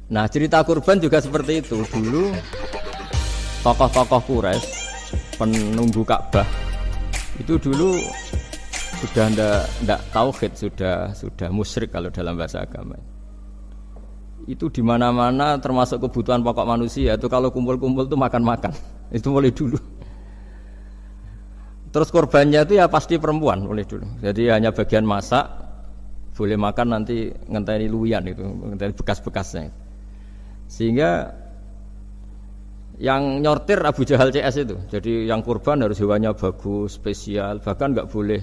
Nah, cerita kurban juga seperti itu. Dulu tokoh-tokoh Quraisy, penunggu Ka'bah, itu dulu sudah ndak tauhid, sudah musyrik kalau dalam bahasa agama. Itu di mana-mana termasuk kebutuhan pokok manusia itu kalau kumpul-kumpul itu makan-makan. Itu mulai dulu. Terus korbannya itu ya pasti perempuan mulai dulu. Jadi hanya bagian masak, boleh makan nanti ngenteni luyan itu, ngenteni bekas-bekasnya. Sehingga yang nyortir Abu Jahal CS itu. Jadi yang kurban harus hewannya bagus, spesial, bahkan enggak boleh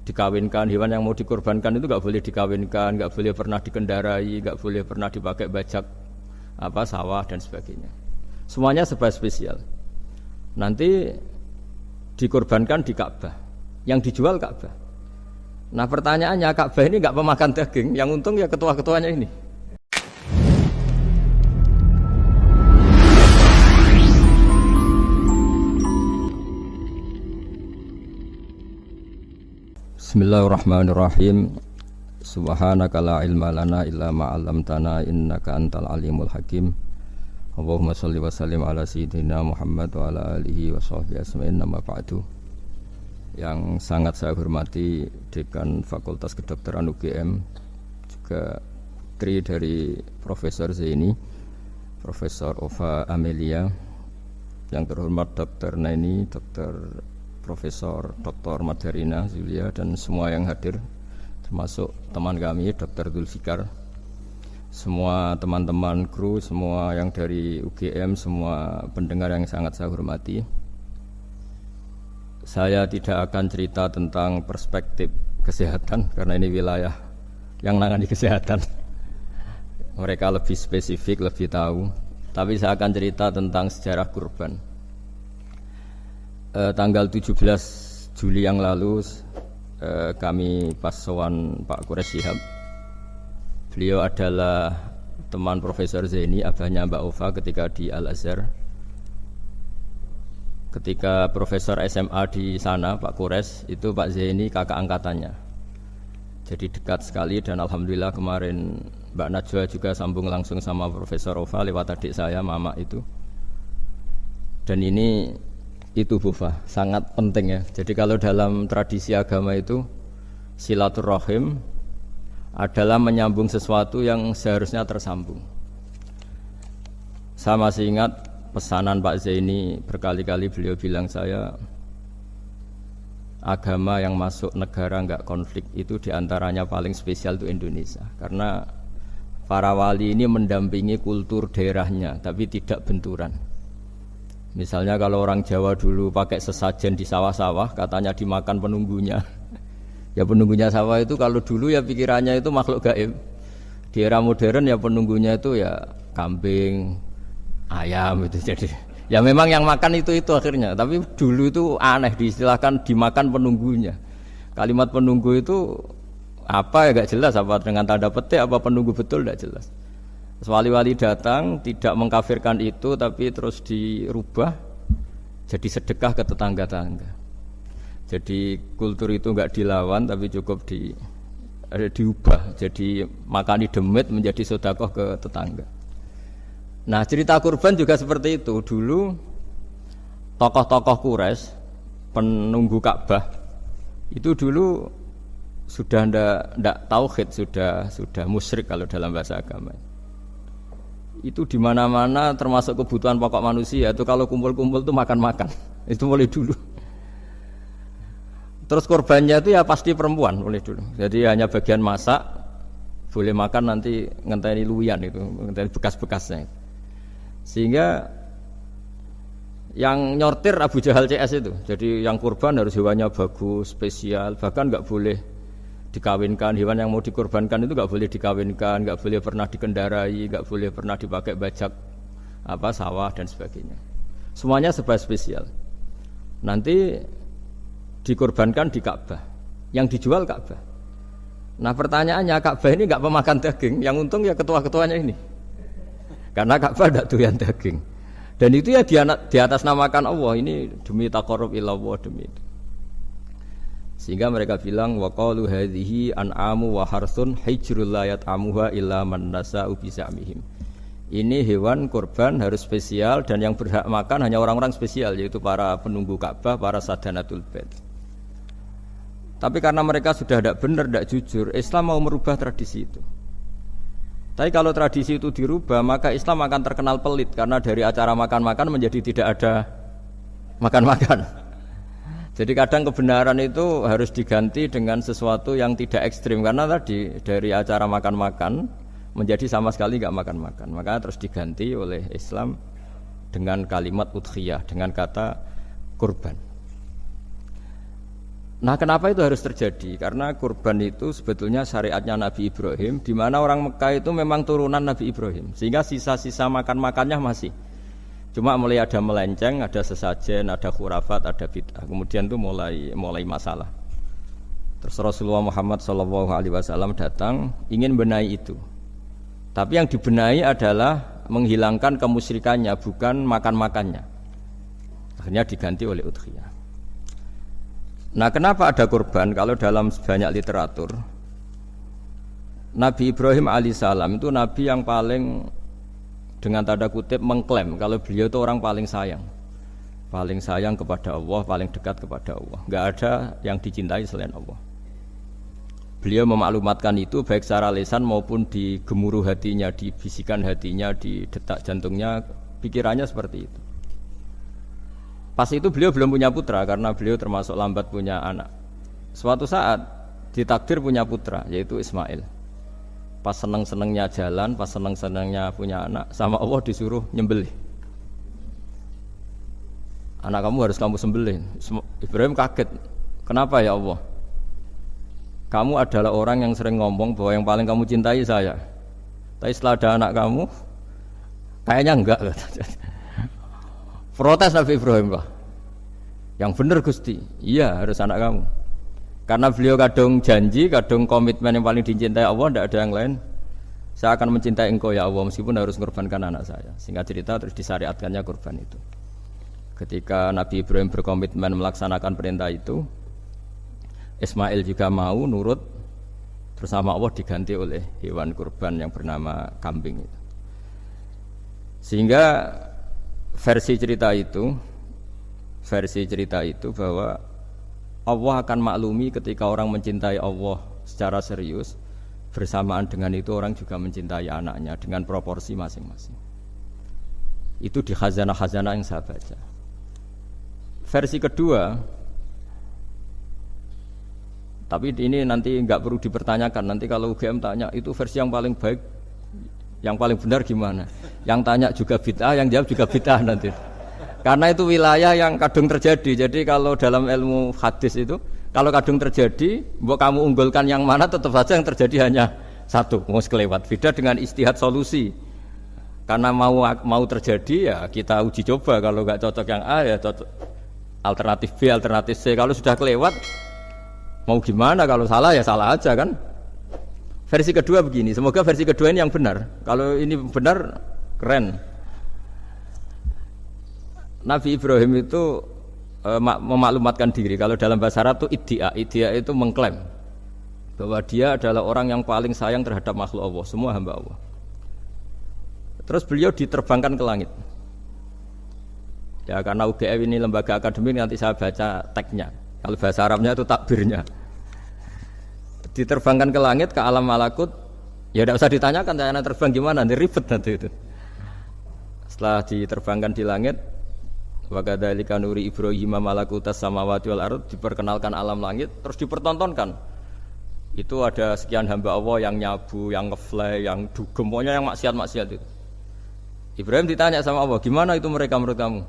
dikawinkan. Hewan yang mau dikorbankan itu enggak boleh dikawinkan, enggak boleh pernah dikendarai, enggak boleh pernah dipakai bajak sawah dan sebagainya. Semuanya serba spesial. Nanti dikorbankan di Ka'bah. Yang dijual Ka'bah. Nah, pertanyaannya Ka'bah ini enggak pemakan daging, yang untung ya ketua-ketuanya ini. Bismillahirrahmanirrahim. Subhanaka la ilma lana illa ma 'allamtana innaka antal alimul hakim. Allahumma shalli wa sallim ala sayyidina Muhammad wa ala alihi wa sahbihi ajmain. Amma ba'du. Yang sangat saya hormati Dekan Fakultas Kedokteran UGM, juga putri dari Profesor Zaini, Profesor Ova Amelia, yang terhormat Dr. Naini, Dr. Profesor Dr. Madharina Zulia, dan semua yang hadir, termasuk teman kami Dr. Zulfikar, semua teman-teman kru, semua yang dari UGM, semua pendengar yang sangat saya hormati. Saya tidak akan cerita tentang perspektif kesehatan karena ini wilayah yang menangani kesehatan. Mereka lebih spesifik, lebih tahu. Tapi saya akan cerita tentang sejarah kurban. Tanggal 17 Juli yang lalu kami pas sowan Pak Quraisy Shihab. Beliau adalah teman Profesor Zaini, abahnya Mbak Ova ketika di Al-Azhar. Ketika Profesor SMA di sana, Pak Quraisy, itu Pak Zaini kakak angkatannya. Jadi dekat sekali, dan alhamdulillah kemarin Mbak Najwa juga sambung langsung sama Profesor Ova lewat adik saya, Mama itu. Dan ini itu Bufa, sangat penting ya. Jadi kalau dalam tradisi agama itu silaturahim adalah menyambung sesuatu yang seharusnya tersambung. Saya masih ingat pesanan Pak Zaini, berkali-kali beliau bilang saya, agama yang masuk negara enggak konflik itu diantaranya paling spesial itu Indonesia. Karena para wali ini mendampingi kultur daerahnya, tapi tidak benturan. Misalnya kalau orang Jawa dulu pakai sesajen di sawah-sawah, katanya dimakan penunggunya. Ya penunggunya sawah itu kalau dulu ya pikirannya itu makhluk gaib. Di era modern ya penunggunya itu ya kambing, ayam itu. Jadi ya memang yang makan itu akhirnya. Tapi dulu itu aneh, diistilahkan dimakan penunggunya. Kalimat penunggu itu apa ya gak jelas, apa dengan tanda petik, apa penunggu betul gak jelas. Wali-wali datang tidak mengkafirkan itu, tapi terus dirubah jadi sedekah ke tetangga-tangga. Jadi kultur itu enggak dilawan, tapi cukup diubah. Jadi makani demit menjadi sedekah ke tetangga. Nah, cerita kurban juga seperti itu. Dulu tokoh-tokoh Quraisy, penunggu Ka'bah, itu dulu sudah ndak tauhid, sudah musyrik kalau dalam bahasa agama. Itu di mana-mana termasuk kebutuhan pokok manusia itu kalau kumpul-kumpul itu makan-makan. Itu mulai dulu. Terus korbannya itu ya pasti perempuan mulai dulu. Jadi hanya bagian masak, boleh makan nanti ngenteni luyan itu, ngenteni bekas-bekasnya. Sehingga yang nyortir Abu Jahal CS itu. Jadi yang kurban harus hewannya bagus, spesial, bahkan enggak boleh dikawinkan. Hewan yang mau dikorbankan itu enggak boleh dikawinkan, enggak boleh pernah dikendarai, enggak boleh pernah dipakai bajak sawah dan sebagainya. Semuanya serba spesial. Nanti dikorbankan di Ka'bah. Yang dijual Ka'bah. Nah, pertanyaannya Ka'bah ini enggak pemakan daging, yang untung ya ketua-ketuanya ini. Karena Ka'bah enggak doyan daging. Dan itu ya di atas namakan Allah, ini demi taqarrub ila Allah, demi itu. Sehingga mereka bilang waqalu hadhihi an'amu wa harsun hijrul la yat'amuha illa man nasa'u bi za'mihim. Ini hewan kurban harus spesial dan yang berhak makan hanya orang-orang spesial, yaitu para penunggu Ka'bah, para sadanatul bait. Tapi karena mereka sudah tidak benar, tidak jujur, Islam mau merubah tradisi itu. Tapi kalau tradisi itu dirubah, maka Islam akan terkenal pelit, karena dari acara makan-makan menjadi tidak ada makan-makan. Jadi kadang kebenaran itu harus diganti dengan sesuatu yang tidak ekstrim, karena tadi dari acara makan-makan menjadi sama sekali nggak makan-makan. Maka terus diganti oleh Islam dengan kalimat udhiyah, dengan kata kurban. Nah, kenapa itu harus terjadi? Karena kurban itu sebetulnya syariatnya Nabi Ibrahim, di mana orang Mekah itu memang turunan Nabi Ibrahim, sehingga sisa-sisa makan-makannya masih. Cuma mulai ada melenceng, ada sesajen, ada khurafat, ada bid'ah. Kemudian itu mulai masalah. Terus Rasulullah Muhammad SAW datang ingin benahi itu. Tapi yang dibenahi adalah menghilangkan kemusyrikannya, bukan makan-makannya. Akhirnya diganti oleh udhiyah. Nah, kenapa ada kurban? Kalau dalam banyak literatur, Nabi Ibrahim alaihissalam itu nabi yang paling, dengan tanda kutip, mengklaim kalau beliau itu orang paling sayang kepada Allah, paling dekat kepada Allah. Enggak ada yang dicintai selain Allah. Beliau memaklumatkan itu baik secara lisan maupun di gemuruh hatinya, di bisikan hatinya, di detak jantungnya, pikirannya seperti itu. Pas itu beliau belum punya putra karena beliau termasuk lambat punya anak. Suatu saat ditakdir punya putra, yaitu Ismail. Pas seneng-senengnya jalan, pas seneng-senengnya punya anak, sama Allah disuruh nyembelih. Anak kamu harus kamu sembelih. Ibrahim kaget. Kenapa ya Allah? Kamu adalah orang yang sering ngomong bahwa yang paling kamu cintai saya. Tapi setelah ada anak kamu, kayaknya enggak. Protes Nabi Ibrahim, Pak. Yang benar Gusti, iya harus anak kamu. Karena beliau kadung janji, kadung komitmen yang paling dicintai Allah, tidak ada yang lain. Saya akan mencintai engkau ya Allah, meskipun harus mengorbankan anak saya. Singkat cerita terus disyariatkannya kurban itu. Ketika Nabi Ibrahim berkomitmen melaksanakan perintah itu, Ismail juga mau nurut, bersama Allah diganti oleh hewan kurban yang bernama kambing itu. Sehingga versi cerita itu bahwa Allah akan maklumi ketika orang mencintai Allah secara serius, bersamaan dengan itu orang juga mencintai anaknya dengan proporsi masing-masing. Itu di khazanah-khazanah yang saya baca. Versi kedua, tapi ini nanti nggak perlu dipertanyakan. Nanti kalau UGM tanya itu versi yang paling baik, yang paling benar gimana? Yang tanya juga bid'ah, yang jawab juga bid'ah nanti. Karena itu wilayah yang kadung terjadi. Jadi kalau dalam ilmu hadis itu, kalau kadung terjadi, buat kamu unggulkan yang mana, tetap saja yang terjadi hanya satu, mau kelewat. Beda dengan istihad solusi. Karena mau terjadi ya kita uji coba. Kalau nggak cocok yang A ya cocok alternatif B, alternatif C. Kalau sudah kelewat, mau gimana? Kalau salah ya salah aja kan. Versi kedua begini, semoga versi kedua ini yang benar. Kalau ini benar, keren. Nabi Ibrahim itu memaklumatkan diri. Kalau dalam bahasa Arab itu iddia itu mengklaim bahwa dia adalah orang yang paling sayang terhadap makhluk Allah, semua hamba Allah. Terus beliau diterbangkan ke langit. Ya karena UGM ini lembaga akademik, nanti saya baca teksnya. Kalau bahasa Arabnya itu takbirnya. Diterbangkan ke langit, ke alam malakut. Ya tidak usah ditanyakan cara terbang gimana, nanti ribet nanti itu. Setelah diterbangkan di langit, wa kadzalika nuri Ibrahim malakutas samawati wal ardh, diperkenalkan alam langit, terus dipertontonkan. Itu ada sekian hamba Allah yang nyabu, yang ngefly, yang dugem, pokoknya yang maksiat-maksiat itu. Ibrahim ditanya sama Allah, gimana itu mereka menurut kamu?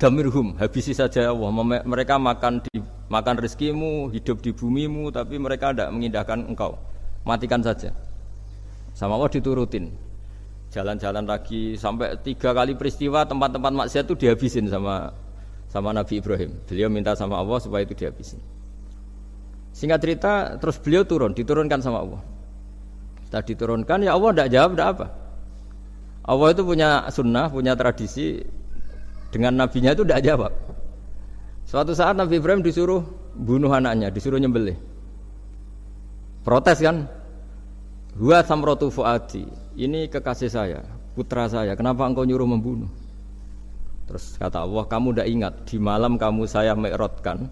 Damirhum, habisi saja Allah. Mereka makan rezekimu, hidup di bumimu, tapi mereka tidak mengindahkan engkau. Matikan saja. Sama Allah diturutin. Jalan-jalan lagi sampai 3 kali peristiwa tempat-tempat maksiat itu dihabisin sama Nabi Ibrahim. Beliau minta sama Allah supaya itu dihabisin. Singkat cerita, terus beliau diturunkan sama Allah. Setelah diturunkan, ya Allah tidak jawab, tidak apa. Allah itu punya sunnah, punya tradisi. Dengan nabinya itu tidak jawab. Suatu saat Nabi Ibrahim disuruh bunuh anaknya, disuruh nyembelih. Protes kan? Huwa samratu fuadi. Ini kekasih saya. putra saya, kenapa engkau nyuruh membunuh? Terus kata Allah, kamu tidak ingat di malam kamu saya mi'rajkan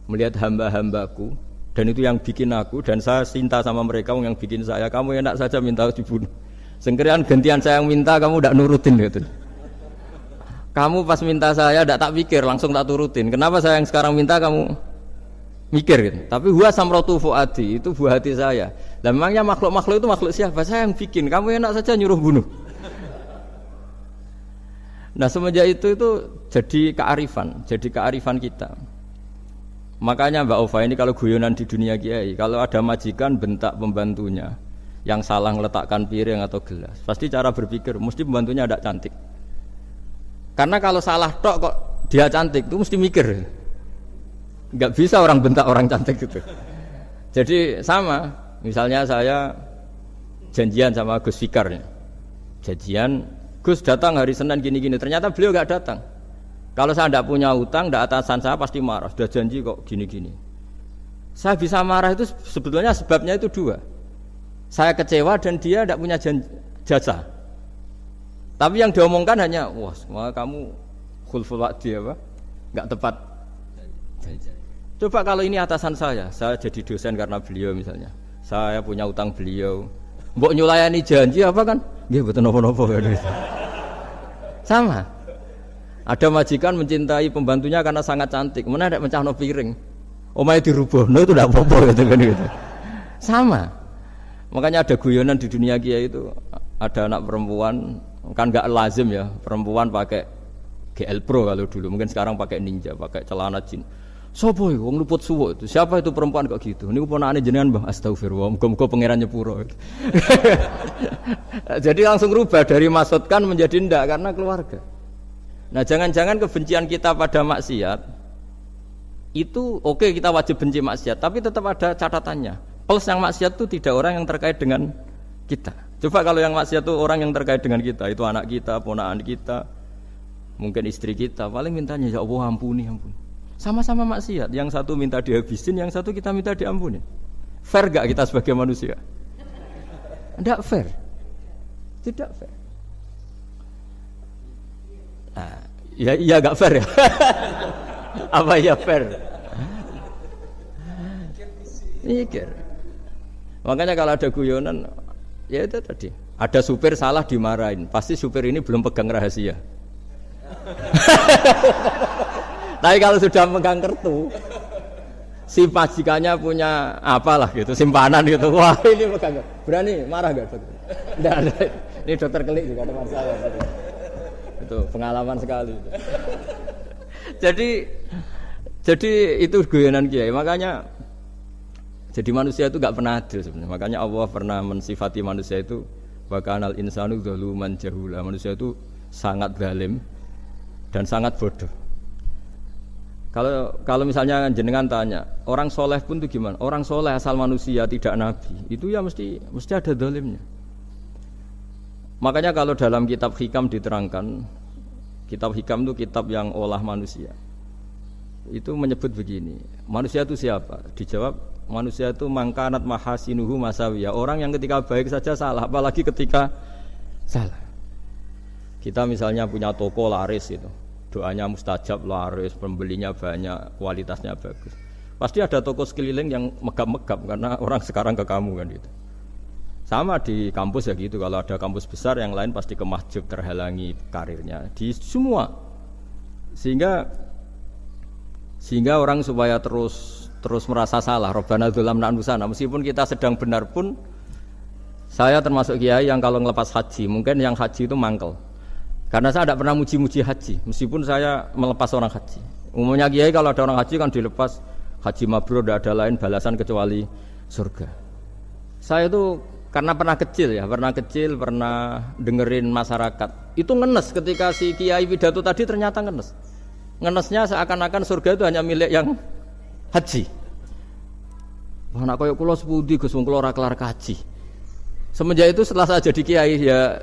melihat hamba-hambaku dan itu yang bikin aku dan saya cinta sama mereka yang bikin saya, kamu enak saja minta dibunuh. Sengkerian gantian saya yang minta kamu tidak nurutin gitu. Kamu pas minta saya tidak tak pikir langsung tak turutin. Kenapa saya yang sekarang minta kamu mikir gitu. Tapi huwa samratu fuadi itu buah hati saya. Lah memangnya makhluk-makhluk itu makhluk siapa? Saya yang bikin. Kamu enak saja nyuruh bunuh. Nah semenjak itu jadi kearifan kita. Makanya Mbak Ova ini kalau guyonan di dunia kiai, kalau ada majikan bentak pembantunya yang salah meletakkan piring atau gelas, pasti cara berpikir mesti pembantunya ada cantik. Karena kalau salah tok kok dia cantik itu mesti mikir. Enggak bisa orang bentak orang cantik gitu. Jadi sama, misalnya saya janjian sama Gus Fikar, janjian Gus datang hari Senin gini-gini, ternyata beliau enggak datang. Kalau saya tidak punya utang, tidak atasan saya pasti marah. Sudah janji kok gini-gini. Saya bisa marah itu sebetulnya sebabnya itu dua. Saya kecewa dan dia tidak punya jasa. Tapi yang diomongkan hanya, wah, kamu khulful wa'di apa? Enggak tepat. Coba kalau ini atasan saya jadi dosen karena beliau misalnya. Saya punya utang beliau. Mbok nyulayani janji apa kan? Nggih mboten napa-napa kan. Sama. Ada majikan mencintai pembantunya karena sangat cantik, mana ada mencahno piring, omahe dirubuhno itu tidak apa-apa gitu kan gitu. Sama. Makanya ada guyonan di dunia kiai itu, ada anak perempuan kan enggak lazim ya, perempuan pakai GL Pro kalau dulu, mungkin sekarang pakai Ninja, pakai celana jin. Sopo iku wong luput suwuk itu? Siapa itu perempuan kok gitu? Niku ponakane jenengan, Mbah. Astagfirullah, muga-muga pangeran nyepuro. Jadi langsung rubah dari maksudkan menjadi ndak karena keluarga. Nah jangan-jangan kebencian kita pada maksiat itu oke, kita wajib benci maksiat, tapi tetap ada catatannya. Plus yang maksiat itu tidak orang yang terkait dengan kita. Coba kalau yang maksiat itu orang yang terkait dengan kita, itu anak kita, ponakan kita, mungkin istri kita, paling mintanya ya Allah ampuni. Sama-sama maksiat, yang satu minta dihabisin, yang satu kita minta diampuni. Fair gak kita sebagai manusia? Tidak fair. Tidak fair. Nah, ya gak fair ya. Apa ya fair? Mikir. Makanya kalau ada guyonan, ya itu tadi. Ada supir salah dimarahin, pasti supir ini belum pegang rahasia. Tapi kalau sudah pegang kartu, si majikannya punya apalah gitu, simpanan gitu. Wah ini pegang, berani marah gak dokter? Tidak ada. Ini dokter Kelik juga teman saya. Itu pengalaman sekali. Jadi itu guyonan kiai. Makanya jadi manusia itu enggak pernah adil sebenarnya. Makanya Allah pernah mensifati manusia itu wa kanal insanu dzaluman jahula. Manusia itu sangat zalim dan sangat bodoh. Kalau misalnya jenengan tanya, orang soleh pun itu gimana? Orang soleh asal manusia tidak nabi. Itu ya mesti ada zalimnya. Makanya kalau dalam kitab Hikam diterangkan, kitab Hikam itu kitab yang olah manusia. Itu menyebut begini, manusia itu siapa? Dijawab, manusia itu mangkanat mahasinuhu masawiyah. Orang yang ketika baik saja salah, apalagi ketika salah. Kita misalnya punya toko laris itu, doanya mustajab, laris, pembelinya banyak, kualitasnya bagus. Pasti ada toko sekeliling yang megap-megap karena orang sekarang ke kamu kan gitu. Sama di kampus ya gitu, kalau ada kampus besar yang lain pasti kemahjub, terhalangi karirnya di semua. Sehingga orang supaya terus merasa salah, Rabbana dzalamna anfusana, meskipun kita sedang benar pun. Saya termasuk kiai yang kalau ngelepas haji, mungkin yang haji itu mangkel. Karena saya tidak pernah muji-muji haji, meskipun saya melepas orang haji. Umumnya kiai kalau ada orang haji kan dilepas haji mabrur, tidak ada lain balasan kecuali surga. Saya itu karena pernah kecil, pernah dengerin masyarakat. Itu ngenes ketika si kiai pidato tadi ternyata ngenes. Ngenesnya seakan-akan surga itu hanya milik yang haji. Wah, nak koyo kula sepundi Gus wong kula ora kelar kaji. Semenjak itu setelah saya jadi kiai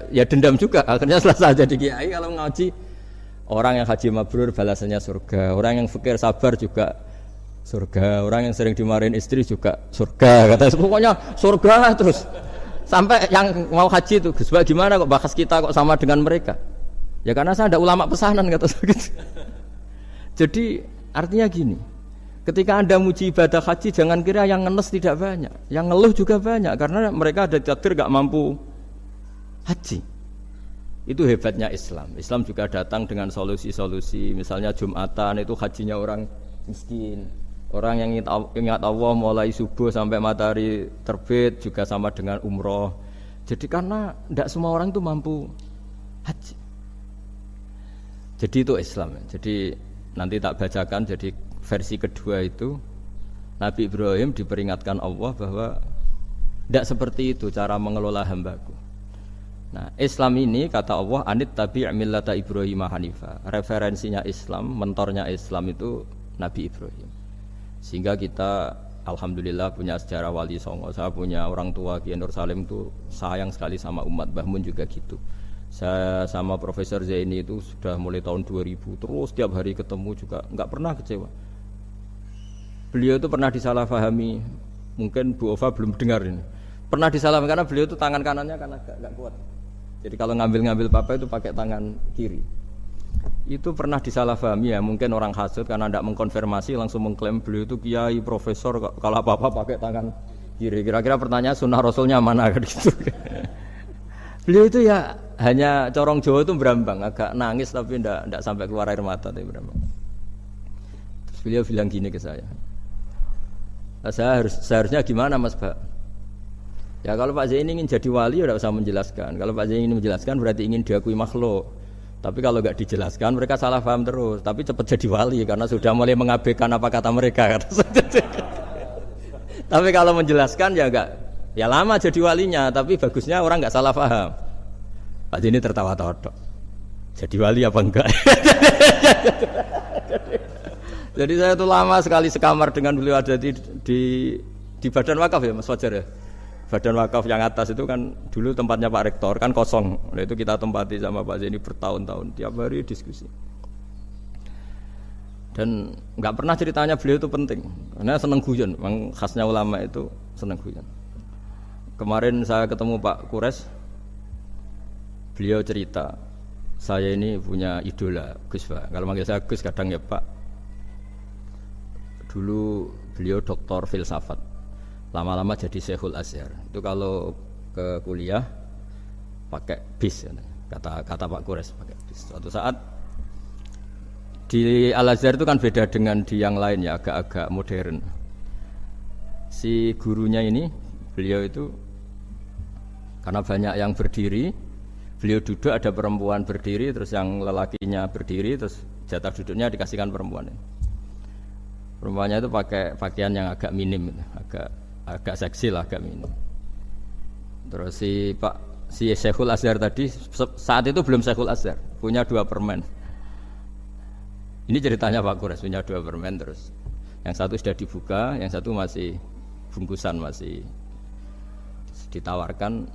ya dendam juga. Akhirnya setelah saya jadi kiai kalau ngaji orang yang haji mabrur balasannya surga, orang yang fakir sabar juga surga, orang yang sering dimarahin istri juga surga. Kata pokoknya surga terus. Sampai yang mau haji itu, Gus, gimana kok bahas kita kok sama dengan mereka? Ya karena saya ada ulama pesanan kata saya gitu. Jadi artinya gini, ketika Anda muji ibadah haji, jangan kira yang ngenes tidak banyak, yang ngeluh juga banyak karena mereka ada takdir gak mampu haji. Itu hebatnya Islam. Islam juga datang dengan solusi-solusi. Misalnya Jumatan itu hajinya orang miskin. Orang yang ingat Allah mulai subuh sampai matahari terbit juga sama dengan umroh. Jadi karena tidak semua orang itu mampu haji. Jadi itu Islam. Jadi nanti tak bacakan. Jadi versi kedua itu Nabi Ibrahim diperingatkan Allah bahwa tidak seperti itu cara mengelola hambaku. Nah, Islam ini kata Allah anit tabi' millata Ibrahim hanifa. Referensinya Islam, mentornya Islam itu Nabi Ibrahim. Sehingga kita alhamdulillah punya sejarah wali songo. Saya punya orang tua Kiai Nur Salim itu sayang sekali sama umat. Mbah Mun juga gitu. Saya sama Profesor Zaini itu sudah mulai tahun 2000 terus tiap hari ketemu juga nggak pernah kecewa. Beliau itu pernah disalahpahami, mungkin Bu Ova belum dengar ini. Pernah disalahpahami karena beliau itu tangan kanannya karena nggak kuat. Jadi kalau ngambil papa itu pakai tangan kiri. Itu pernah disalahpahami ya, mungkin orang hasud karena tidak mengkonfirmasi langsung mengklaim beliau itu kiai profesor kalau apa-apa pakai tangan kiri. Kira-kira pertanyaan sunnah rasulnya mana kan gitu. Beliau itu ya hanya corong Jawa itu berambang, agak nangis tapi tidak sampai keluar air mata tapi berambang. Terus beliau bilang gini ke saya. Seharusnya gimana Mas Pak? Ya kalau Pak Zaini ingin jadi wali ya tidak usah menjelaskan. Kalau Pak Zaini ingin menjelaskan berarti ingin diakui makhluk. Tapi kalau enggak dijelaskan mereka salah paham terus. Tapi cepat jadi wali karena sudah mulai mengabaikan apa kata mereka. Tapi kalau menjelaskan ya enggak, ya lama jadi walinya. Tapi bagusnya orang enggak salah paham. Pak Zaini tertawa-tawa. Jadi wali apa enggak? Jadi saya tuh lama sekali sekamar dengan beliau ada di Badan Wakaf ya Mas Fajar ya. Badan Wakaf yang atas itu kan dulu tempatnya Pak Rektor kan kosong. Nah itu kita tempati sama Pak Zaini bertahun-tahun tiap hari diskusi. Dan nggak pernah ceritanya beliau itu penting karena seneng guyon. Memang khasnya ulama itu seneng guyon. Kemarin saya ketemu Pak Kures, beliau cerita saya ini punya idola Gus Pak. Kalau manggil saya Gus kadang ya Pak. Dulu beliau doktor filsafat. Lama-lama jadi Syekhul Azhar. Itu kalau ke kuliah pakai bis ya. Kata Pak Kures pakai bis. Suatu saat di Al Azhar itu kan beda dengan di yang lain ya, agak-agak modern. Si gurunya ini beliau itu karena banyak yang berdiri, beliau duduk ada perempuan berdiri terus yang lelakinya berdiri terus jatah duduknya dikasihkan perempuan. Perempuannya itu pakai pakaian yang agak minim, agak seksi lah, agak minim. Terus si Syekhul Azhar tadi saat itu belum Syekhul Azhar, punya 2 permen. Ini ceritanya Pak Kures punya 2 permen terus. Yang satu sudah dibuka, yang satu masih bungkusan masih ditawarkan.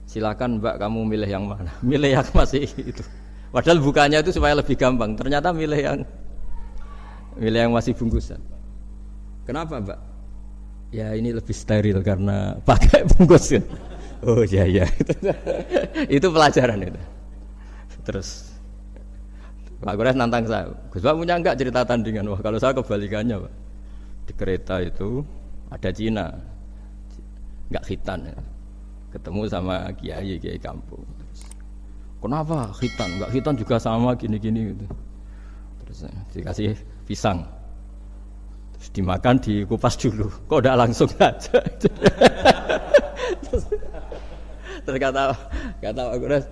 Silakan Mbak kamu milih yang mana? Milih yang masih itu. Padahal bukanya itu supaya lebih gampang. Ternyata milih yang masih bungkusan. Kenapa Mbak? Ya ini lebih steril karena pakai bungkus kan. Oh iya. Itu pelajaran itu. Terus Pak Kures nantang saya. Gus Pak punya enggak cerita tandingan? Wah kalau saya kebalikannya Pak. Di kereta itu ada Cina. Enggak khitan ya. Ketemu sama kiai kampung. Terus, kenapa khitan? Enggak khitan juga sama gini-gini gitu. Terus dikasih pisang. Terus dimakan dikupas dulu. Kok udah langsung aja. Terus kata Pak Kures,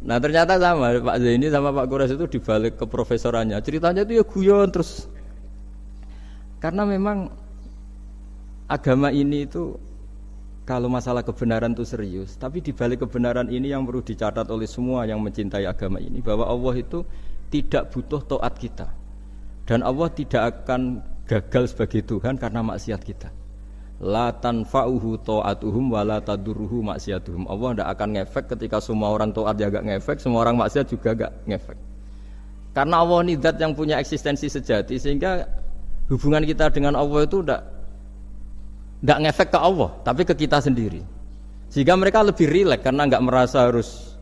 nah ternyata sama Pak Zaini sama Pak Kures itu dibalik ke profesorannya. Ceritanya itu ya guyon terus. Karena memang agama ini itu kalau masalah kebenaran itu serius, tapi dibalik kebenaran ini yang perlu dicatat oleh semua yang mencintai agama ini bahwa Allah itu tidak butuh taat kita. Dan Allah tidak akan gagal sebagai Tuhan karena maksiat kita. La tanfa'uhu ta'atuhum wa la tadurruhu maksiatuhum. Allah tidak akan ngefek ketika semua orang taat ya enggak ngefek, semua orang maksiat juga enggak ngefek. Karena Allah ini zat yang punya eksistensi sejati sehingga hubungan kita dengan Allah itu tidak ngefek ke Allah, tapi ke kita sendiri. Sehingga mereka lebih rileks karena enggak merasa harus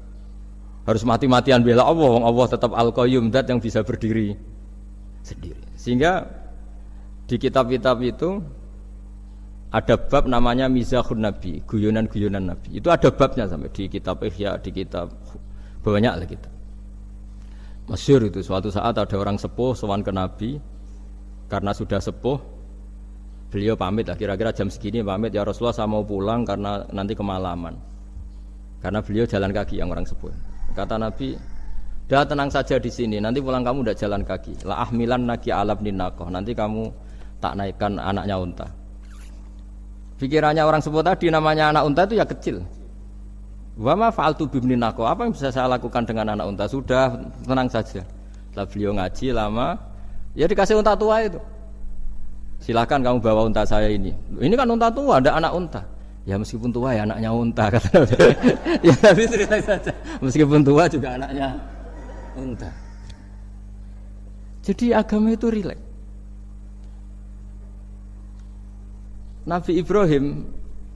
mati-matian bela Allah. Allah tetap Al-Qayyum, zat yang bisa berdiri sendiri. Sehingga di kitab-kitab itu ada bab namanya Mizahun Nabi, guyonan-guyonan Nabi. Itu ada babnya sampai di kitab Ihya, di kitab banyak lah kita. Masyhur itu suatu saat ada orang sepuh sowan ke Nabi karena sudah sepuh, beliau pamit lah kira-kira jam segini pamit, ya Rasulullah saya mau pulang karena nanti kemalaman. Karena beliau jalan kaki yang orang sepuh. Kata Nabi, "Dah tenang saja di sini, nanti pulang kamu udah jalan kaki. La ahmilan naki alab ninaqah, nanti kamu tak naikkan anaknya unta." Pikirannya orang sepuh tadi namanya anak unta itu ya kecil. Wa ma fa'altu bibni naqah, apa yang bisa saya lakukan dengan anak unta? Sudah, tenang saja. Setelah beliau ngaji lama, ya dikasih unta tua itu. Silakan kamu bawa unta saya ini. Ini kan unta tua, ada anak unta. Ya meskipun tua ya anaknya unta kata. Ya tapi cerita saja. Meskipun tua juga anaknya unta. Jadi agama itu rileks. Nabi Ibrahim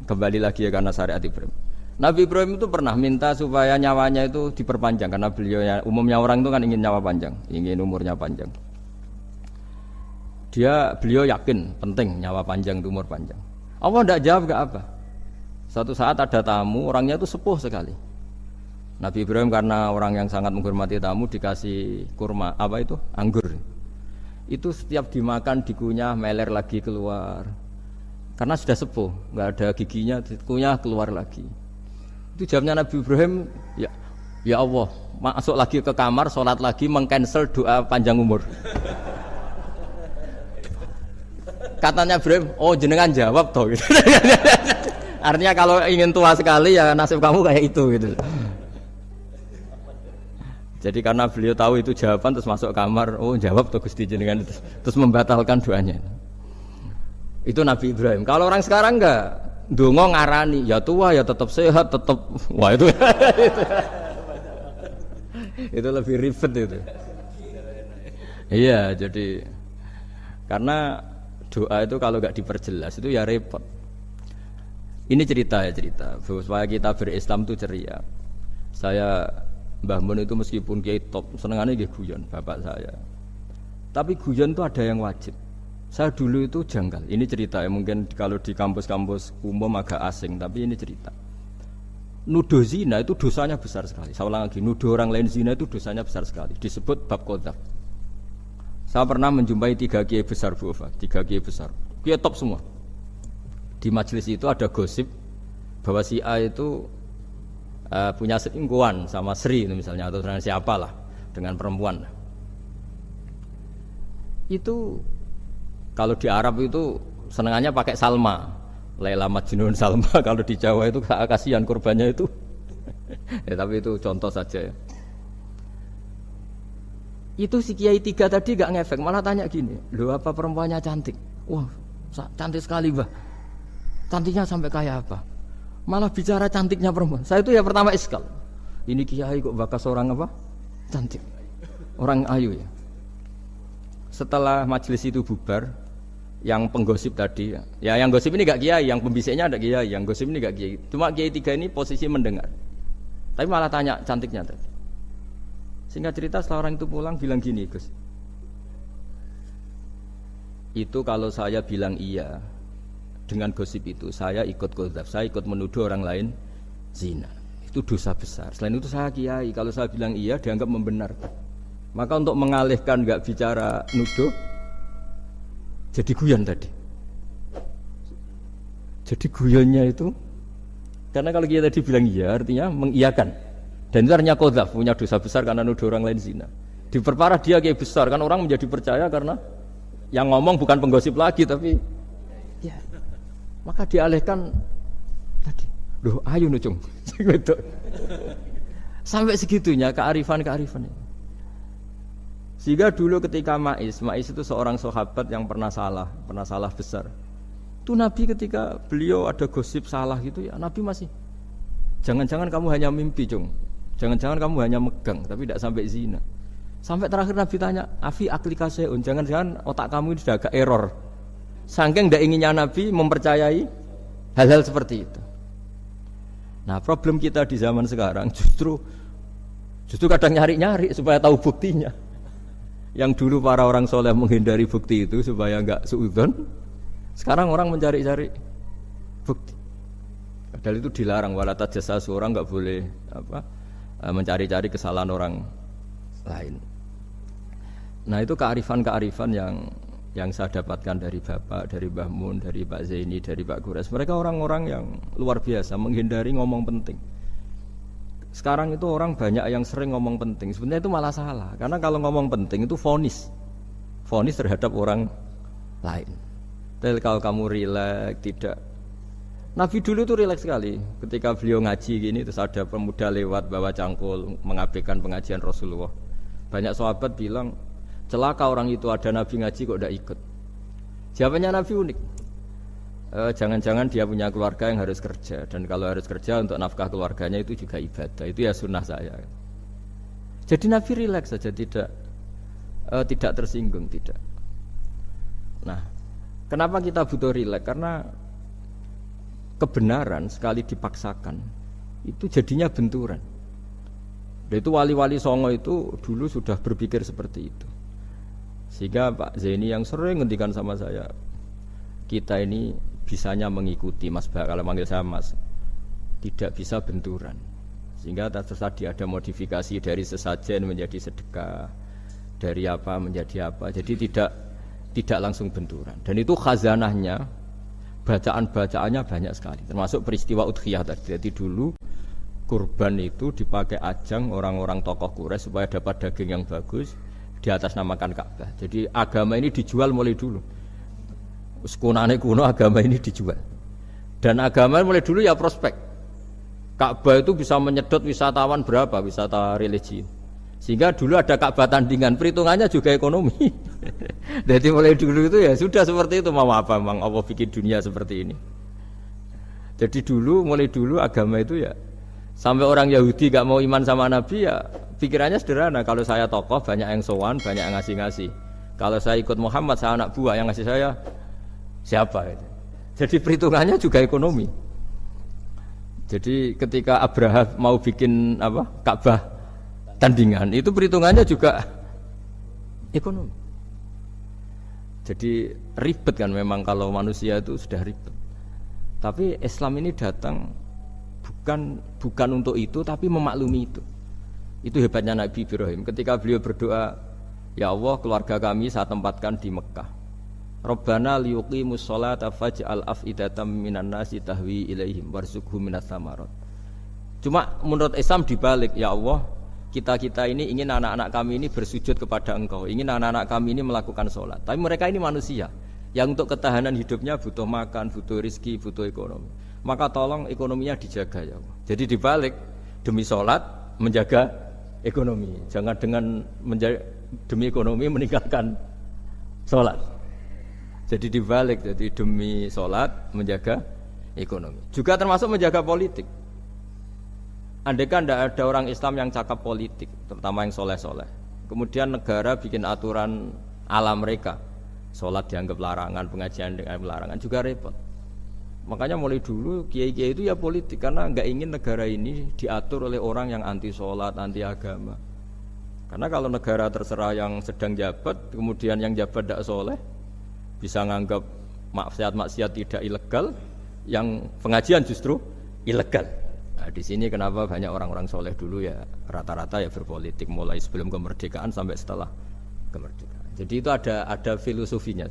kembali lagi ya karena syariat Ibrahim. Nabi Ibrahim itu pernah minta supaya nyawanya itu diperpanjang karena beliau umumnya orang itu kan ingin nyawa panjang, ingin umurnya panjang. Beliau yakin penting nyawa panjang, umur panjang. Allah tidak jawab enggak apa. Suatu saat ada tamu, orangnya itu sepuh sekali. Nabi Ibrahim karena orang yang sangat menghormati tamu dikasih kurma, apa itu? Anggur. Itu setiap dimakan dikunyah meler lagi keluar. Karena sudah sepuh, enggak ada giginya, dikunyah keluar lagi. Itu jawabnya Nabi Ibrahim, ya Allah, masuk lagi ke kamar, sholat lagi, mengcancel doa panjang umur. Katanya Ibrahim, oh jenengan jawab toh. Gitu. Artinya kalau ingin tua sekali ya nasib kamu kayak itu gitu. Jadi karena beliau tahu itu jawaban terus masuk kamar, oh jawab toh Gusti jenengan terus membatalkan doanya. Itu Nabi Ibrahim. Kalau orang sekarang enggak, ndonga ngarani, ya tua ya tetap sehat, tetap wah itu. Itu lebih ribet itu. Iya, jadi karena doa itu kalau enggak diperjelas itu ya repot. Ini cerita supaya kita berislam itu ceria. Saya Mbah Mun itu meskipun kiai top, senengannya nggih guyon bapak saya. Tapi guyon itu ada yang wajib. Saya dulu itu janggal. Ini cerita ya, mungkin kalau di kampus-kampus umum agak asing, tapi ini cerita. Nuduh zina itu dosanya besar sekali. Saya ulang lagi, nuduh orang lain zina itu dosanya besar sekali. Disebut bab qadzaf. Saya pernah menjumpai 3 kiai besar Bu Ofa, 3 kiai besar. Kiai top semua. Di majelis itu ada gosip bahwa si A itu punya selingkuhan sama Sri misalnya atau dengan siapalah, dengan perempuan. Itu kalau di Arab itu senengannya pakai Salma, Laila Majnun Salma. Kalau di Jawa itu kasihan korbannya itu. Ya, tapi itu contoh saja ya. Itu si Kiai 3 tadi gak ngefek, malah tanya gini, loh apa perempuannya cantik? Wah cantik sekali Mbah. Cantiknya sampai kayak apa? Malah bicara cantiknya perempuan. Saya itu ya pertama iskal. Ini Kiai kok bakas orang apa? Cantik. Orang ayu ya. Setelah majelis itu bubar, yang penggosip tadi, ya yang gosip ini gak Kiai, yang pembisiknya ada Kiai, yang gosip ini gak Kiai. Cuma Kiai 3 ini posisi mendengar. Tapi malah tanya cantiknya tadi. Singkat cerita setelah orang itu pulang bilang gini, Gus. Itu kalau saya bilang iya dengan gosip itu, saya ikut qadzaf, saya ikut menuduh orang lain zina. Itu dosa besar. Selain itu saya Kiai, kalau saya bilang iya dianggap membenarkan. Maka untuk mengalihkan enggak bicara nuduh, jadi guyon tadi. Jadi guyonnya itu, karena kalau kita tadi bilang iya, artinya mengiyakan. Dan itu artinya qadzaf, punya dosa besar karena nuduh orang lain zina. Diperparah dia Kiai besar, kan orang menjadi percaya karena yang ngomong bukan penggosip lagi, tapi ya. Maka dialihkan tadi, loh ayo nucung, sampai segitunya kearifan ini. Sehingga dulu ketika Ma'is itu seorang sahabat yang pernah salah besar. Itu Nabi ketika beliau ada gosip salah gitu ya, Nabi masih, jangan-jangan kamu hanya mimpi cung, jangan-jangan kamu hanya megang, tapi tidak sampai zina. Sampai terakhir Nabi tanya, Afi aklikaseun, jangan-jangan otak kamu ini sudah agak error. Saking tidak inginnya Nabi mempercayai hal-hal seperti itu. Nah, problem kita di zaman sekarang justru kadang nyari-nyari supaya tahu buktinya. Yang dulu para orang soleh menghindari bukti itu supaya enggak suudzon, sekarang orang mencari-cari bukti. Padahal itu dilarang, wala tajassasu, orang enggak boleh mencari-cari kesalahan orang lain. Nah, itu kearifan-kearifan yang saya dapatkan dari Bapak, dari Mbah Mun, dari Pak Zaini, dari Pak Gures. Mereka orang-orang yang luar biasa menghindari ngomong penting. Sekarang itu orang banyak yang sering ngomong penting. Sebenarnya itu malah salah. Karena kalau ngomong penting itu vonis terhadap orang lain. Tapi kalau kamu rileks, tidak. Nabi dulu itu rileks sekali. Ketika beliau ngaji gini, terus ada pemuda lewat bawa cangkul mengabaikan pengajian Rasulullah. Banyak sahabat bilang, celaka orang itu, ada Nabi ngaji kok tidak ikut. Jawabannya Nabi unik. Jangan-jangan dia punya keluarga yang harus kerja, dan kalau harus kerja untuk nafkah keluarganya itu juga ibadah. Itu ya sunnah saya. Jadi Nabi rileks saja, tidak tersinggung, tidak. Nah, kenapa kita butuh rileks? Karena kebenaran sekali dipaksakan itu jadinya benturan. Dan itu wali-wali Songo itu dulu sudah berpikir seperti itu. Sehingga Pak Zaini yang sering ngendikan sama saya, kita ini bisanya mengikuti Mas Bah, kalau manggil saya Mas, tidak bisa benturan. Sehingga tadi ada modifikasi dari sesajen menjadi sedekah, dari apa menjadi apa. Jadi tidak langsung benturan. Dan itu khazanahnya, bacaan-bacaannya banyak sekali. Termasuk peristiwa Udhiyah tadi. Jadi dulu kurban itu dipakai ajang orang-orang tokoh Quraisy supaya dapat daging yang bagus, di atas namakan Ka'bah. Jadi agama ini dijual mulai dulu. Kuno agama ini dijual. Dan agama mulai dulu ya prospek. Ka'bah itu bisa menyedot wisatawan berapa, wisata religi. Sehingga dulu ada Ka'bah tandingan, perhitungannya juga ekonomi. Jadi mulai dulu itu ya sudah seperti itu, mau apa memang Allah bikin dunia seperti ini. Jadi mulai dulu agama itu ya, sampai orang Yahudi gak mau iman sama Nabi ya pikirannya sederhana. Kalau saya tokoh banyak yang sowan, banyak yang ngasih-ngasih. Kalau saya ikut Muhammad, saya anak buah, yang ngasih saya siapa itu? Jadi perhitungannya juga ekonomi. Jadi ketika Abraham mau bikin Ka'bah tandingan, itu perhitungannya juga ekonomi. Jadi ribet kan memang kalau manusia itu sudah ribet. Tapi Islam ini datang bukan untuk itu, tapi memaklumi itu. Itu hebatnya Nabi Ibrahim. Ketika beliau berdoa, ya Allah, keluarga kami saya tempatkan di Mekah. Rabbana liyuqimus sholata faj'al af'idatam minan nasi tahwi ilaihim warzuqhum minas samarat. Cuma menurut Islam dibalik, ya Allah, kita ini ingin anak-anak kami ini bersujud kepada Engkau, ingin anak-anak kami ini melakukan sholat. Tapi mereka ini manusia yang untuk ketahanan hidupnya butuh makan, butuh rizki, butuh ekonomi. Maka tolong ekonominya dijaga ya Allah. Jadi dibalik, demi sholat menjaga ekonomi. Jangan dengan demi ekonomi meninggalkan sholat. Jadi dibalik, jadi demi sholat menjaga ekonomi. Juga termasuk menjaga politik. Andaikan tidak ada orang Islam yang cakap politik, terutama yang soleh-soleh, kemudian negara bikin aturan ala mereka, sholat dianggap larangan, pengajian dianggap larangan, juga repot. Makanya mulai dulu kiai-kiai itu ya politik, karena nggak ingin negara ini diatur oleh orang yang anti sholat, anti agama. Karena kalau negara terserah yang sedang jabat, kemudian yang jabat tidak soleh, bisa nganggap maksiat-maksiat tidak ilegal, yang pengajian justru ilegal. Nah, di sini kenapa banyak orang-orang soleh dulu ya rata-rata ya berpolitik, mulai sebelum kemerdekaan sampai setelah kemerdekaan. Jadi itu ada filosofinya.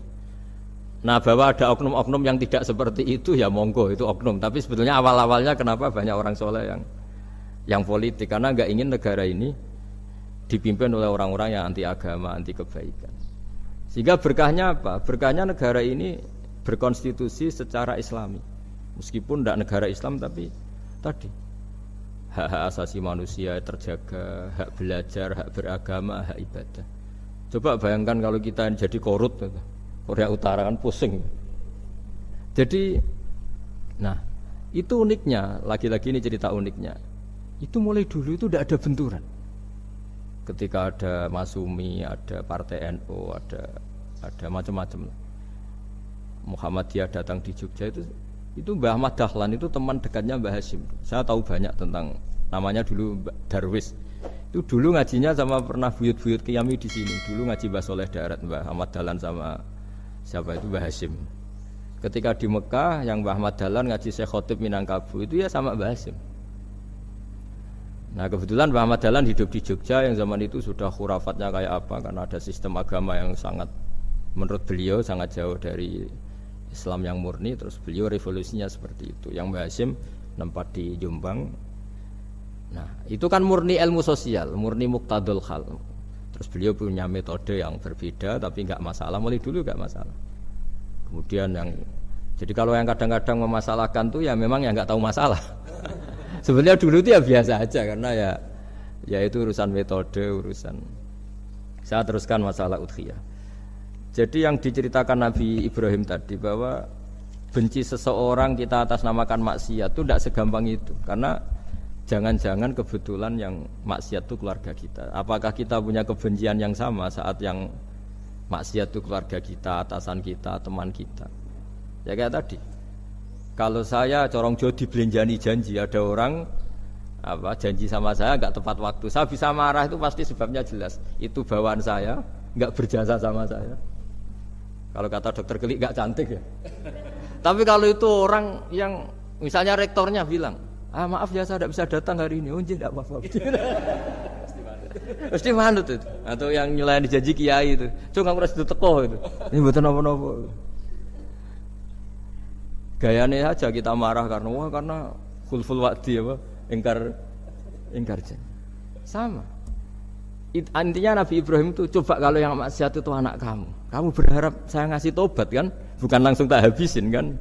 Nah, bahwa ada oknum-oknum yang tidak seperti itu ya monggo, itu oknum. Tapi sebetulnya awal-awalnya kenapa banyak orang soleh yang politik, karena nggak ingin negara ini dipimpin oleh orang-orang yang anti agama, anti kebaikan. Sehingga berkahnya apa? Berkahnya negara ini berkonstitusi secara Islami. Meskipun tidak negara Islam, tapi tadi hak-hak asasi manusia terjaga, hak belajar, hak beragama, hak ibadah. Coba bayangkan kalau kita jadi korut, Korea Utara kan pusing. Jadi, nah itu uniknya, lagi-lagi ini cerita uniknya. Itu mulai dulu itu tidak ada benturan. Ketika ada Masumi, ada Partai NU, ada macam-macam. Muhammadiyah datang di Jogja itu Itu Mbah Ahmad Dahlan itu teman dekatnya Mbah Hasyim. Saya tahu banyak tentang namanya dulu Darwis. Itu dulu ngajinya sama pernah buyut-buyut Qiyami di sini. Dulu ngaji Mbah Soleh Darat, Mbah Ahmad Dahlan sama siapa itu Mbah Hasyim. Ketika di Mekah yang Mbah Ahmad Dahlan ngaji Syekh Khotib Minangkabau itu ya sama Mbah Hasyim. Nah kebetulan Mbah Ahmad Dahlan hidup di Jogja yang zaman itu sudah khurafatnya kayak apa karena ada sistem agama yang sangat menurut beliau sangat jauh dari Islam yang murni, terus beliau revolusinya seperti itu. Yang Mbah Hasyim nempat di Jombang. Nah itu kan murni ilmu sosial, murni muqtadul hal. Terus beliau punya metode yang berbeda tapi enggak masalah, mulai dulu enggak masalah. Kemudian yang jadi kalau yang kadang-kadang memasalahkan tuh ya memang yang enggak tahu masalah. Sebenarnya dulu itu ya biasa aja karena ya itu urusan metode, urusan. Saya teruskan masalah udhiyah. Jadi yang diceritakan Nabi Ibrahim tadi bahwa benci seseorang kita atas namakan maksiat itu tidak segampang itu. Karena jangan-jangan kebetulan yang maksiat itu keluarga kita. Apakah kita punya kebencian yang sama saat yang maksiat itu keluarga kita, atasan kita, teman kita? Ya kayak tadi. Kalau saya corong jodi belenjani janji, ada orang janji sama saya enggak tepat waktu, saya bisa marah itu pasti sebabnya jelas. Itu bawaan saya enggak berjasa sama saya. Kalau kata dokter Gelik enggak cantik ya. Tapi kalau itu orang yang misalnya rektornya bilang, maaf ya saya tidak bisa datang hari ini, tidak apa-apa. Pasti manut itu. Atau yang nyelayan janji kiai itu, cuma kamu harus teko itu. Ini bukan apa-apa. Gayanya aja kita marah karena khulful wa'di ingkar janji. Sama. Intinya Nabi Ibrahim itu coba kalau yang maksiat itu anak kamu berharap saya ngasih tobat kan, bukan langsung tak habisin kan.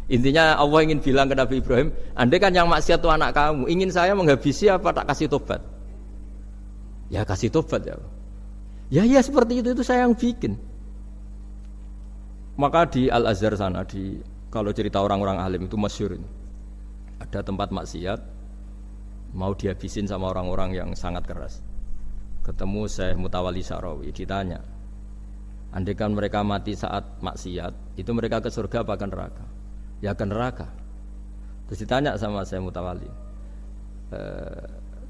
Intinya Allah ingin bilang ke Nabi Ibrahim, andai kan yang maksiat itu anak kamu, ingin saya menghabisi apa tak kasih tobat? Ya kasih tobat ya. Ya seperti itu saya yang bikin. Maka di Al-Azhar sana kalau cerita orang-orang alim itu masyhur. Ada tempat maksiat mau dihabisin sama orang-orang yang sangat keras. Ketemu Syekh Mutawalli Sya'rawi, ditanya, andaikan mereka mati saat maksiat, itu mereka ke surga apa ke neraka? Ya ke neraka. Terus ditanya sama Syekh Mutawalli,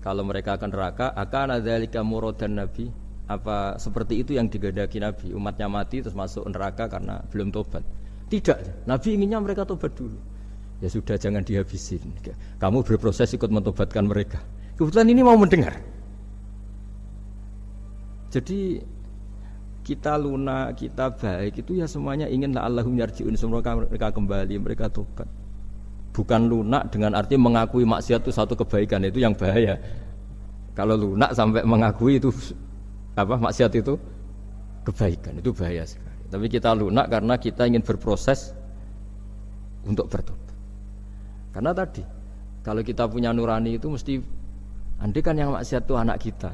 kalau mereka ke neraka, akan adzalika muradan Nabi? Apa seperti itu yang digandaki Nabi? Umatnya mati terus masuk neraka karena belum tobat? Tidak, Nabi inginnya mereka tobat dulu. Ya sudah jangan dihabisin. Kamu berproses ikut mentobatkan mereka. Kebetulan ini mau mendengar. Jadi kita lunak, kita baik itu ya semuanya ingin la'allahum yarji'un, semoga mereka kembali, mereka tobat. Bukan lunak dengan arti mengakui maksiat itu satu kebaikan, itu yang bahaya. Kalau lunak sampai mengakui itu maksiat itu kebaikan, itu bahaya sekali. Tapi kita lunak karena kita ingin berproses untuk bertobat. Karena tadi kalau kita punya nurani itu mesti andai kan yang maksiat itu anak kita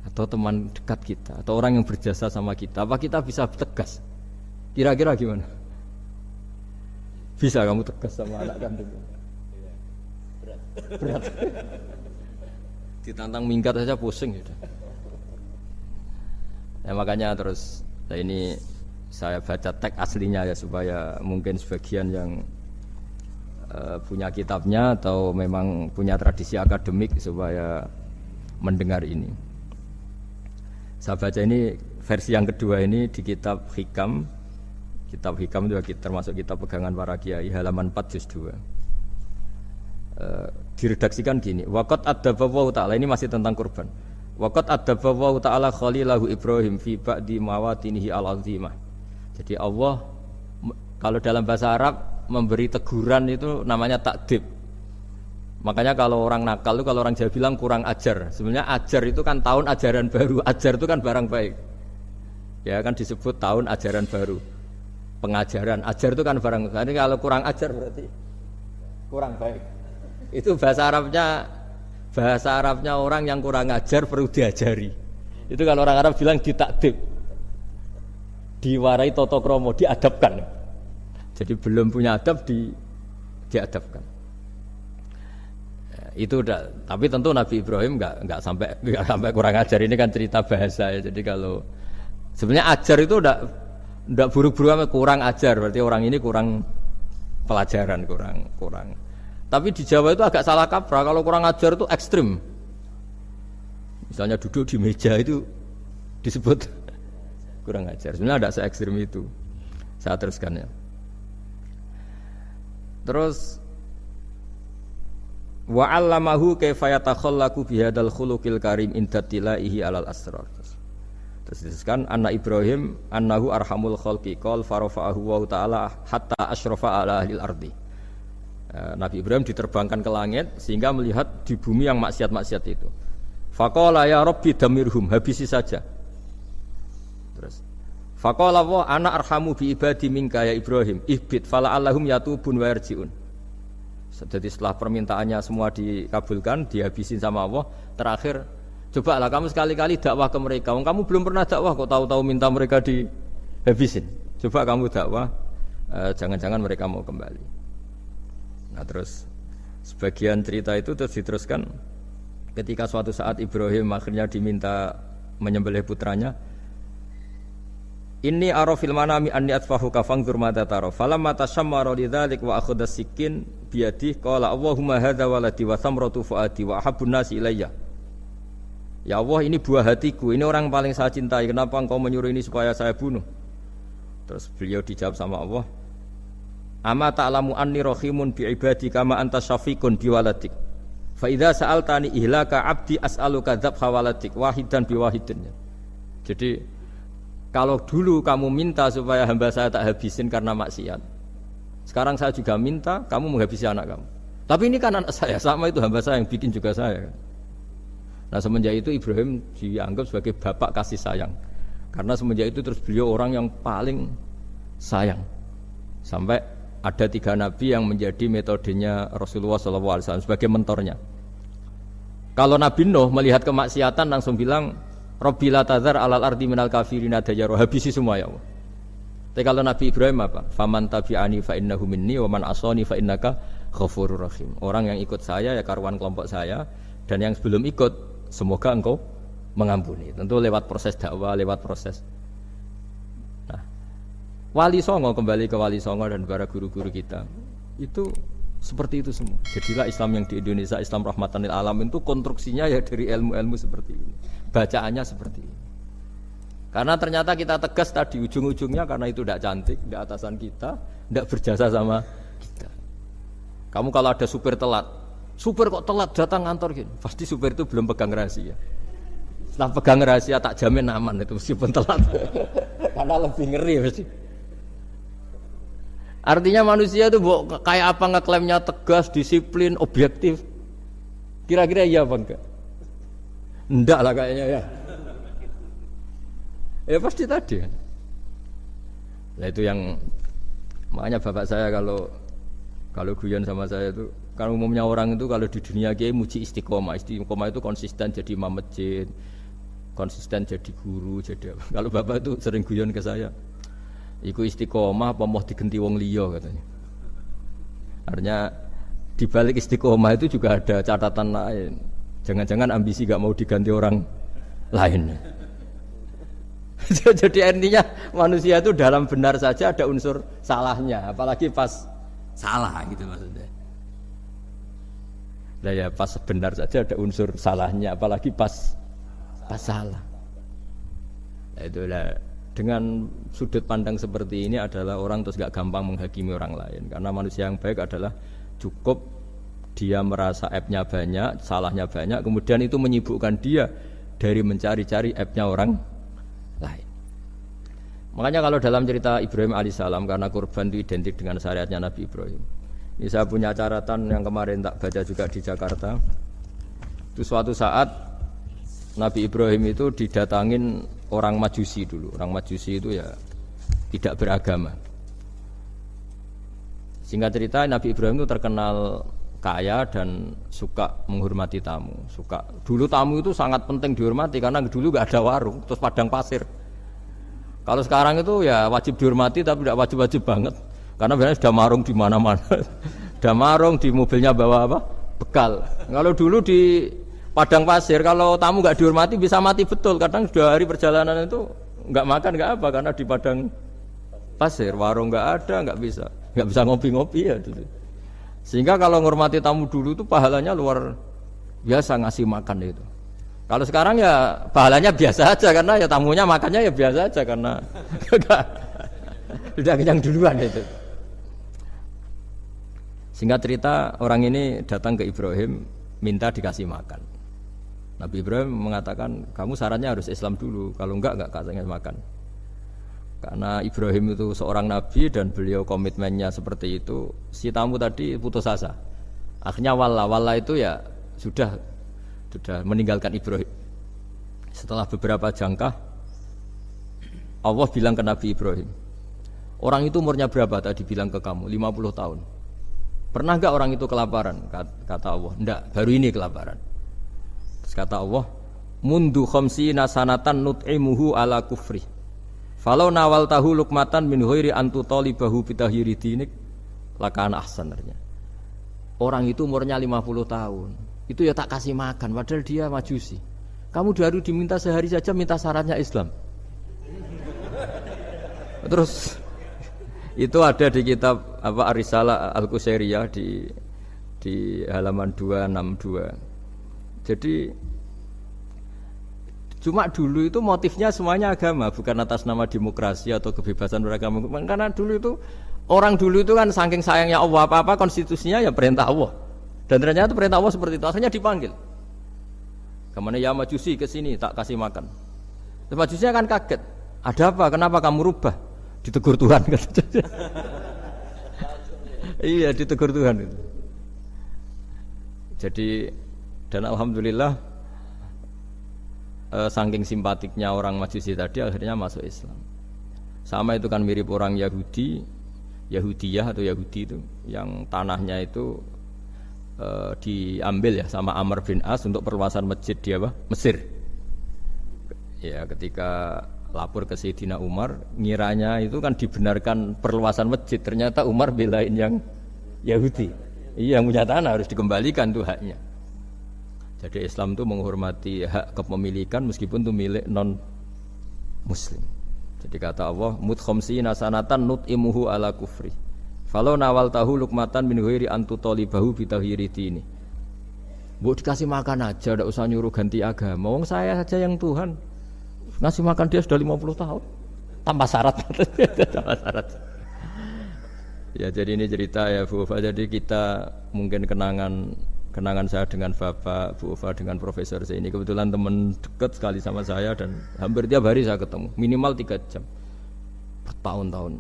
atau teman dekat kita atau orang yang berjasa sama kita, apa kita bisa tegas? Kira-kira gimana? Bisa kamu tegas sama anak kandung? Berat. Ditantang minggat saja pusing gitu. Ya makanya terus ini saya baca teks aslinya ya supaya mungkin sebagian yang punya kitabnya atau memang punya tradisi akademik supaya mendengar ini. Saya baca ini versi yang kedua ini di kitab Hikam. Kitab Hikam juga termasuk kitab pegangan para kiai, halaman 4 juz 2. Diredaksikan gini, waqad adzabahu ta'ala, ini masih tentang kurban. Waqad adzabahu ta'ala khalilahu Ibrahim fi ba'di mawatinihi al-azimah. Jadi Allah kalau dalam bahasa Arab memberi teguran itu namanya takdib. Makanya kalau orang nakal itu, kalau orang Jawa bilang kurang ajar. Sebenarnya ajar itu kan tahun ajaran baru. Ajar itu kan barang baik. Ya kan disebut tahun ajaran baru. Pengajaran, ajar itu kan barang baik. Jadi kalau kurang ajar berarti kurang baik. Itu bahasa Arabnya orang yang kurang ajar perlu diajari. Itu kalau orang Arab bilang ditakdib. Diwarai toto kromo, diadabkan. Jadi belum punya adab diadabkan. Itu udah, tapi tentu Nabi Ibrahim enggak sampai kurang ajar. Ini kan cerita bahasa ya. Jadi kalau sebenarnya ajar itu udah buru-buru kurang ajar, berarti orang ini kurang pelajaran kurang. Tapi di Jawa itu agak salah kaprah. Kalau kurang ajar itu ekstrim. Misalnya duduk di meja itu disebut kurang ajar. Sebenarnya ada se-ekstrim itu. Saya teruskan ya. Terus wa 'allamahu kaifa yatakhallaqu bihadzal khuluqil karim inda tilaihi alal asrar. Terus disebutkan anak Ibrahim annahu arhamul khalqi qol farafa'ahu wa ta'ala hatta asyrafa ala ahlil ardi. Nabi Ibrahim diterbangkan ke langit sehingga melihat di bumi yang maksiat-maksiat itu. Faqala ya rabbi damirhum, habisi saja. Terus faqala wa ana arhamu bi ibadi minka ya Ibrahim ihbit fala allahum yatubun wa yarjiun. Jadi setelah permintaannya semua dikabulkan, dihabisin sama Allah, terakhir cobalah kamu sekali-kali dakwah ke mereka. Kamu belum pernah dakwah kok tahu-tahu minta mereka dihabisin. Coba kamu dakwah, jangan-jangan mereka mau kembali. Nah terus sebagian cerita itu terus diteruskan ketika suatu saat Ibrahim akhirnya diminta menyembelih putranya. Inni arafil manami anni atfahuka fangzur madza tara falamma tashammara lidzalik wa akhadha sikin biyadihi qala Allahumma hadza waladi wa thamratu fuadi wa ahabbun nasi ilayya. Ya Allah, ini buah hatiku, ini orang paling saya cintai, kenapa engkau menyuruh ini supaya saya bunuh? Terus beliau dijawab sama Allah, ama ta'lamu anni rahimun bi ibadi kama anta syafiqun bi waladik fa idza sa'altani ihlaka abdi as'aluka dzabha waladik wahidan bi wahidin. Jadi kalau dulu kamu minta supaya hamba saya tak habisin karena maksiat, sekarang saya juga minta kamu menghabisi anak kamu. Tapi ini kan anak saya, sama itu hamba saya yang bikin juga saya. Nah semenjak itu Ibrahim dianggap sebagai bapak kasih sayang. Karena semenjak itu terus beliau orang yang paling sayang. Sampai ada 3 nabi yang menjadi metodenya Rasulullah SAW sebagai mentornya. Kalau Nabi Nuh melihat kemaksiatan langsung bilang, Rabbi la tadzar alal ardi minal kafirina dayyaru, habisi semua ya Allah. Tapi kalau Nabi Ibrahim apa? Faman tabi'ani fa innahu minni wa man asani fa innaka ghafurur rahim. Orang yang ikut saya ya karuan kelompok saya, dan yang sebelum ikut semoga engkau mengampuni. Tentu lewat proses dakwah, lewat proses. Nah, Wali Songo, kembali ke Wali Songo dan para guru-guru kita, itu seperti itu semua. Jadilah Islam yang di Indonesia, Islam rahmatan lil alamin itu konstruksinya ya dari ilmu-ilmu seperti ini, bacaannya seperti ini. Karena ternyata kita tegas tadi ujung-ujungnya karena itu tidak cantik, tidak atasan kita, tidak berjasa sama kita. Kamu kalau ada supir telat, supir kok telat datang kantor gini, pasti supir itu belum pegang rahasia. Setelah pegang rahasia tak jamin aman itu meskipun telat. Karena lebih ngeri pasti. Artinya manusia itu kayak apa ngeklaimnya tegas, disiplin, objektif. Kira-kira iya apa enggak? Enggak lah kayaknya ya. Ya pasti tadi. Nah itu yang makanya bapak saya kalau guyon sama saya itu, kan umumnya orang itu kalau di dunia kiai muji istiqomah. Istiqomah itu konsisten jadi imam masjid, konsisten jadi guru, jadi apa. Kalau bapak itu sering guyon ke saya, iku istiqomah apa mau digenti wong liya katanya. Artinya di balik istiqomah itu juga ada catatan lain. Jangan-jangan ambisi gak mau diganti orang lain. Jadi intinya manusia itu dalam benar saja ada unsur salahnya, apalagi pas salah gitu maksudnya. Nah ya pas benar saja ada unsur salahnya, apalagi pas salah. Nah itulah dengan sudut pandang seperti ini adalah orang terus gak gampang menghakimi orang lain. Karena manusia yang baik adalah cukup dia merasa aibnya banyak, salahnya banyak, kemudian itu menyibukkan dia dari mencari-cari aibnya orang lain. Makanya kalau dalam cerita Ibrahim alaihissalam, karena kurban itu identik dengan syariatnya Nabi Ibrahim. Ini saya punya catatan yang kemarin tak baca juga di Jakarta. Itu suatu saat Nabi Ibrahim itu didatangin orang Majusi dulu. Orang Majusi itu ya tidak beragama. Singkat cerita Nabi Ibrahim itu terkenal kaya dan suka menghormati tamu. Dulu tamu itu sangat penting dihormati karena dulu nggak ada warung, terus padang pasir. Kalau sekarang itu ya wajib dihormati tapi tidak wajib-wajib banget. Karena biasanya sudah marung di mana-mana. Sudah marung di mobilnya bawa apa? Bekal. Kalau dulu di padang pasir kalau tamu nggak dihormati bisa mati betul. Kadang sudah hari perjalanan itu nggak makan nggak apa karena di padang pasir warung nggak ada nggak bisa. nggak bisa ngopi-ngopi ya dulu. Sehingga kalau menghormati tamu dulu itu pahalanya luar biasa ngasih makan itu. Kalau sekarang ya pahalanya biasa aja karena ya tamunya makannya ya biasa aja karena sudah kenyang duluan itu. Singkat cerita orang ini datang ke Ibrahim minta dikasih makan. Nabi Ibrahim mengatakan kamu syaratnya harus Islam dulu, kalau enggak kasih makan. Karena Ibrahim itu seorang nabi dan beliau komitmennya seperti itu, si tamu tadi putus asa. Akhirnya walla itu ya sudah meninggalkan Ibrahim. Setelah beberapa jangkah Allah bilang ke Nabi Ibrahim, orang itu umurnya berapa tadi bilang ke kamu? 50 tahun. Pernah enggak orang itu kelaparan? Kata Allah, enggak, baru ini kelaparan. Terus kata Allah, mundu khamsina sanatan nut'imuhu ala kufri. Falau nawal tahu lukmatan min ghairi antu talibahu bitahiri dinik lakana ahsanarnya. Orang itu umurnya 50 tahun. Itu ya tak kasih makan padahal dia majusi. Kamu baru diminta sehari saja minta syaratnya Islam. Terus itu ada di kitab Ar-Risalah Al-Qusairiyah di halaman 262. Jadi cuma dulu itu motifnya semuanya agama, bukan atas nama demokrasi atau kebebasan beragama. Karena dulu itu orang dulu itu kan saking sayangnya Allah, apa-apa konstitusinya ya perintah Allah. Dan ternyata perintah Allah seperti itu. Akhirnya dipanggil. Kemana ya majusi ke sini tak kasih makan. Terus majusinya kan kaget. Ada apa? Kenapa kamu rubah? Ditegur Tuhan. Iya, ditegur Tuhan. Jadi dan alhamdulillah saking simpatiknya orang Majusi tadi akhirnya masuk Islam. Sama itu kan mirip orang Yahudiyah atau Yahudi itu yang tanahnya itu diambil ya sama Amr bin As untuk perluasan masjid di Mesir. Ya ketika lapor ke Sayyidina Umar, ngiranya itu kan dibenarkan perluasan masjid, ternyata Umar belain yang Yahudi. Iya, yang punya tanah harus dikembalikan tuh haknya. Jadi Islam itu menghormati hak kepemilikan meskipun itu milik non muslim. Jadi kata Allah, mut khamsina sanatan nut'imuhu ala kufri. Falau nawal tahu lukmatan min ghairi antu talibahu bitahiri dini. Mbok dikasih makan aja, enggak usah nyuruh ganti agama. Wong saya saja yang Tuhan ngasih makan dia sudah 50 tahun tanpa syarat. Tanpa syarat. Ya jadi ini cerita ya Bu Ufa. Jadi kita mungkin kenangan saya dengan Bapak, Bu Ufa dengan Profesor saya ini kebetulan teman dekat sekali sama saya dan hampir tiap hari saya ketemu minimal 3 jam bertahun-tahun.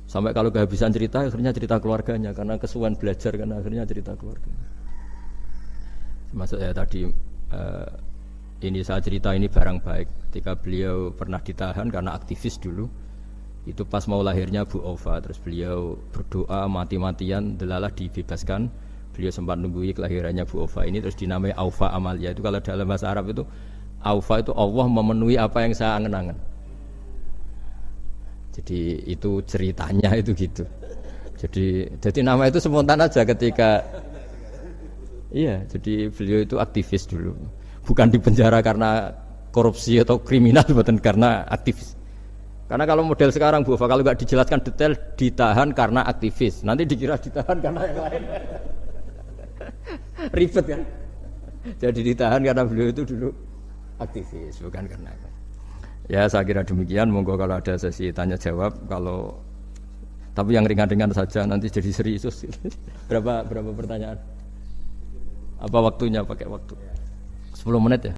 Sampai kalau kehabisan cerita akhirnya cerita keluarganya karena kesuwan belajar karena akhirnya cerita keluarga. Maksud saya tadi ini saya cerita ini barang baik ketika beliau pernah ditahan karena aktivis dulu. Itu pas mau lahirnya Bu Ova, terus beliau berdoa mati-matian delalah dibebaskan. Beliau sempat nunggui kelahirannya Bu Ova ini terus dinamai Aufa Amalia. Itu kalau dalam bahasa Arab itu Aufa itu Allah memenuhi apa yang saya angen-angen. Jadi itu ceritanya itu gitu. Jadi nama itu spontan aja ketika iya, jadi beliau itu aktivis dulu. Bukan dipenjara karena korupsi atau kriminal, bukan karena aktivis. Karena kalau model sekarang Bu Ova kalau nggak dijelaskan detail ditahan karena aktivis, nanti dikira ditahan karena yang lain. Ribet kan? Jadi ditahan karena beliau itu dulu aktivis, bukan karena apa. Ya saya kira demikian. Monggo kalau ada sesi tanya jawab, kalau tapi yang ringan-ringan saja nanti jadi serius. Berapa pertanyaan? Apa waktunya pakai waktu? 10 menit ya?